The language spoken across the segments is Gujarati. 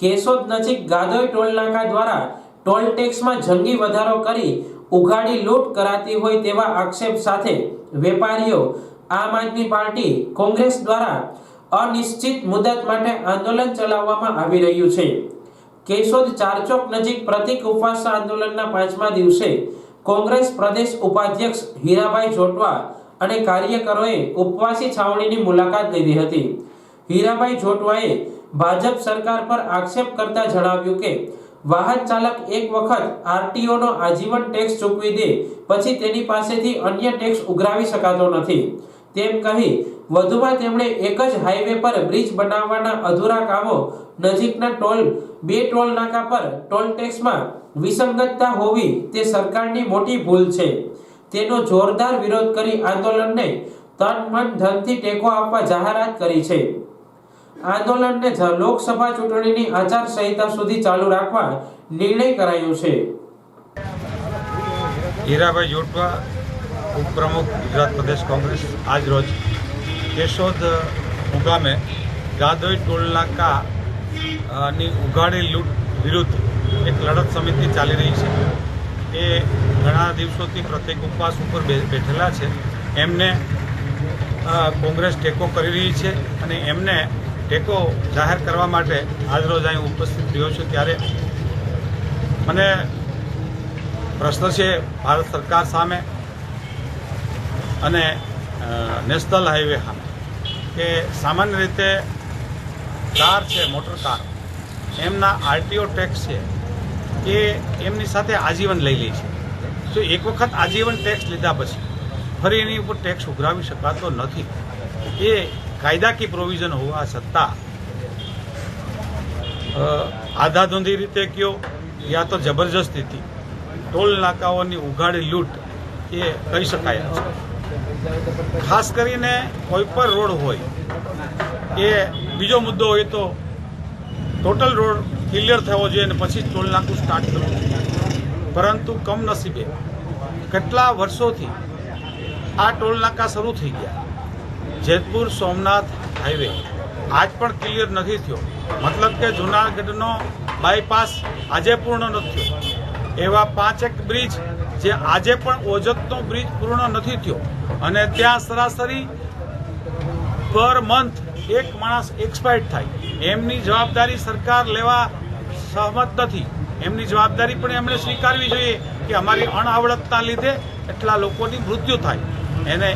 કેશોદ નજીક ગાદોઈ ટોલનાકા દ્વારા ટોલ ટેક્સમાં જંગી વધારો કરી ઉઘાડી લૂંટ કરાતી હોય તેવા આક્ષેપ સાથે વેપારીઓ આમ આદમી પાર્ટી કોંગ્રેસ દ્વારા અનિશ્ચિત મુદત માટે આંદોલન ચલાવવામાં આવી રહ્યું છે। કેશોદ ચારચોક નજીક પ્રતિક ઉપવાસ આંદોલનના 5મા દિવસે કોંગ્રેસ પ્રદેશ ઉપાધ્યક્ષ હીરાભાઈ જોટવા અને કાર્યકરોએ ઉપવાસી છાવણીની મુલાકાત લીધી હતી। હીરાભાઈ જોટવાએ ભાજપ સરકાર પર આક્ષેપ કરતા જણાવ્યું કે વાહન ચાલક એક વખત આરટીઓનો આજીવન ટેક્સ ચૂકવી દે પછી તેની પાસેથી અન્ય ટેક્સ ઉઘરાવી શકાતો નથી તેમ કહી વધુમાં તેમણે એક જ હાઈવે પર બ્રિજ બનાવવાના અધૂરા કામો નજીકના બે ટોલ નાકા પર ટોલ ટેક્સમાં વિસંગતતા હોવી તે સરકારની મોટી ભૂલ છે તેનો જોરદાર વિરોધ કરી આંદોલનને તન મન ધનથી ટેકો આપવા જાહેરાત કરી છે। આંદોલનને લોકસભા ચૂંટણીની આચારસંહિતા સુધી ચાલુ રાખવા નિર્ણય કરાયો છે। હીરાભાઈ જોટવા ઉપપ્રમુખ ગુજરાત પ્રદેશ કોંગ્રેસ આજ રોજ કેશોદ મુકામે ગાદોઈ ટોલનાકા ની ઉઘાડી લૂંટ વિરુદ્ધ એક લડત સમિતિ ચાલી રહી છે। એ ઘણા દિવસોથી પ્રત્યેક ઉપવાસ ઉપર બેઠેલા છે। એમને કોંગ્રેસ ટેકો કરી રહી છે અને એમને ટેકો જાહેર કરવા માટે આજરોજ અહીં ઉપસ્થિત રહ્યો છું। ત્યારે મને પ્રશ્ન છે ભારત સરકાર સામે અને નેશનલ હાઈવે સામે કે સામાન્ય રીતે કાર છે, મોટર કાર, એમના આરટીઓ ટેક્સ છે એ એમની સાથે આજીવન લઈ લે છે। તો એક વખત આજીવન ટેક્સ લીધા પછી ફરી એની ઉપર ટેક્સ ઉઘરાવી શકાતો નથી। એ કાયદાકીય પ્રોવિઝન હોવા છતાં આધાધૂંધી રીતે કયો યા તો જબરજસ્તીથી ટોલ નાકાઓની ઉઘાડી લૂંટ એ કહી શકાય છે। ખાસ કરીને કોઈ પણ રોડ હોય એ બીજો મુદ્દો હોય તો ટોટલ રોડ ક્લિયર થવો જોઈએ અને પછી ટોલ નાકું સ્ટાર્ટ કરવું જોઈએ। પરંતુ કમનસીબે કેટલા વર્ષોથી આ ટોલ નાકા શરૂ થઈ ગયા। જેતપુર સોમનાથ હાઈવે આજ પણ ક્લિયર નથી થયો, મતલબ કે જૂનાગઢનો બાયપાસ આજે પૂર્ણ નથી થયો। એવા 5 બ્રિજ જે આજે પણ ઓજતનો બ્રિજ પૂર્ણ નથી થયો અને ત્યાં સરાસરી પર મંથ એક માણસ એક્સપાયર્ડ થાય। એમની જવાબદારી સરકાર લેવા સહમત નથી। એમની જવાબદારી પણ એમણે સ્વીકારવી જોઈએ કે અમારી અણઆવડતના લીધે એટલા લોકોની મૃત્યુ થાય। એને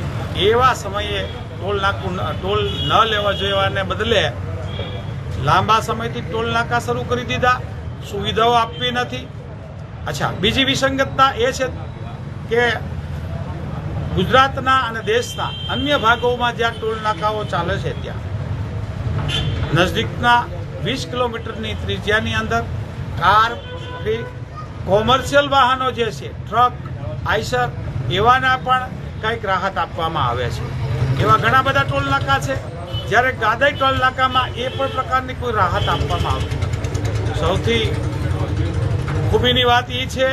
એવા સમયે ટોલ ન લેવા જોઈવાને બદલે લાંબા સમયથી ટોલ નાકા શરૂ કરી દીધા, સુવિધાઓ આપવી નથી। અચ્છા, બીજી વિસંગતતા એ છે કે ગુજરાતના અને દેશના અન્ય ભાગોમાં જ્યાં ટોલ નાકાઓ ચાલે છે ત્યાં નજદીકના 20 કિલોમીટરની ત્રિજ્યાની અંદર કાર, કોમર્શિયલ વાહનો જે છે, ટ્રક, આઈસર, એવાના પણ કંઈક રાહત આપવામાં આવે છે। એવા ઘણા બધા ટોલ નાકા છે, જ્યારે ગાદોઈ ટોલ નાકામાં એ પણ પ્રકારની કોઈ રાહત આપવામાં આવતી નથી। સૌથી ખૂબીની વાત એ છે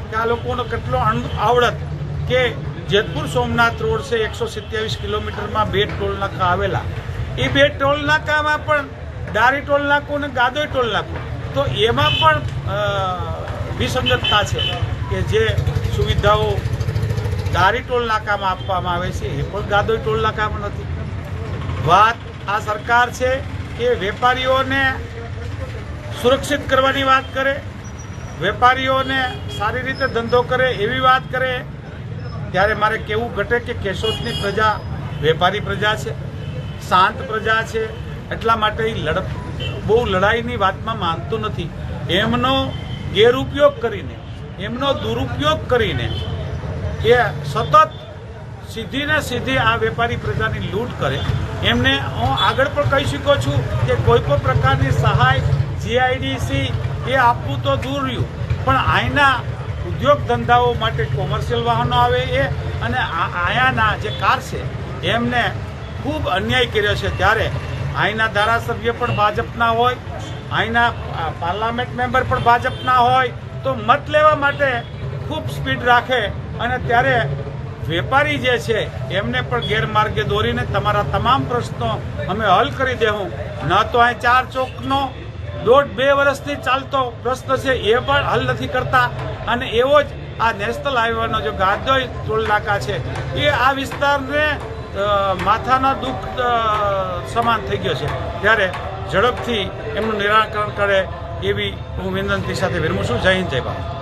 કે આ લોકોનો કેટલો આવડત કે જેતપુર સોમનાથ રોડ છે 127 કિલોમીટરમાં 2 ટોલ નાકા આવેલા। એ 2 ટોલ નાકામાં પણ દારી ટોલ નાકો અને ગાદોઈ ટોલ નાકો, તો એમાં પણ વિસંગતતા છે કે જે સુવિધાઓ દારી ટોલ નાકામાં આપવામાં આવે છે એ પણ ગાદોઈ ટોલ નાકામાં નથી। વાત આ સરકાર છે કે વેપારીઓને સુરક્ષિત કરવાની વાત કરે, વેપારીઓને સારી રીતે ધંધો કરે એવી વાત કરે, ત્યારે મારે કહેવું ઘટે કે કેશોદની પ્રજા વેપારી પ્રજા છે, શાંત પ્રજા છે, એટલા માટે બહુ લડાઈની વાતમાં માનતું નથી। એમનો ગેરઉપયોગ કરીને, એમનો દુરુપયોગ કરીને એ સતત સીધી ને સીધી આ વેપારી પ્રજાની લૂંટ કરે। એમને હું આગળ પણ કહી શકું છું કે કોઈ પણ પ્રકારની સહાય જીઆઈડીસી એ આપવું તો દૂર રહ્યું, પણ અહીંના ઉદ્યોગ ધંધાઓ માટે કોમર્શિયલ વાહનો આવે એ અને અહીંયાના જે કાર છે એમને ખૂબ અન્યાય કર્યો છે। ત્યારે અહીંના ધારાસભ્ય પણ ભાજપના હોય, અહીંના પાર્લામેન્ટ મેમ્બર પણ ભાજપના હોય, તો મત લેવા માટે ખૂબ સ્પીડ રાખે અને ત્યારે વેપારી જે છે એમને પણ ગેરમાર્ગે દોરીને તમારા તમામ પ્રશ્નો અમે હલ કરી દેવું, ન તો અહીં ચાર ચોકનો 1.5-2 વર્ષથી ચાલતો પ્રશ્ન છે એ પણ હલ નથી કરતા. અને એવો જ આ નેશનલ હાઈવેનો જે ગાદોઈ ટોલ નાકા છે એ આ વિસ્તારને માથાના દુઃખ સમાન થઈ ગયો છે. ત્યારે ઝડપથી એમનું નિરાકરણ કરે એવી હું વિનંતી સાથે વિરમું છું. જય હિન્દ, જય ભારત.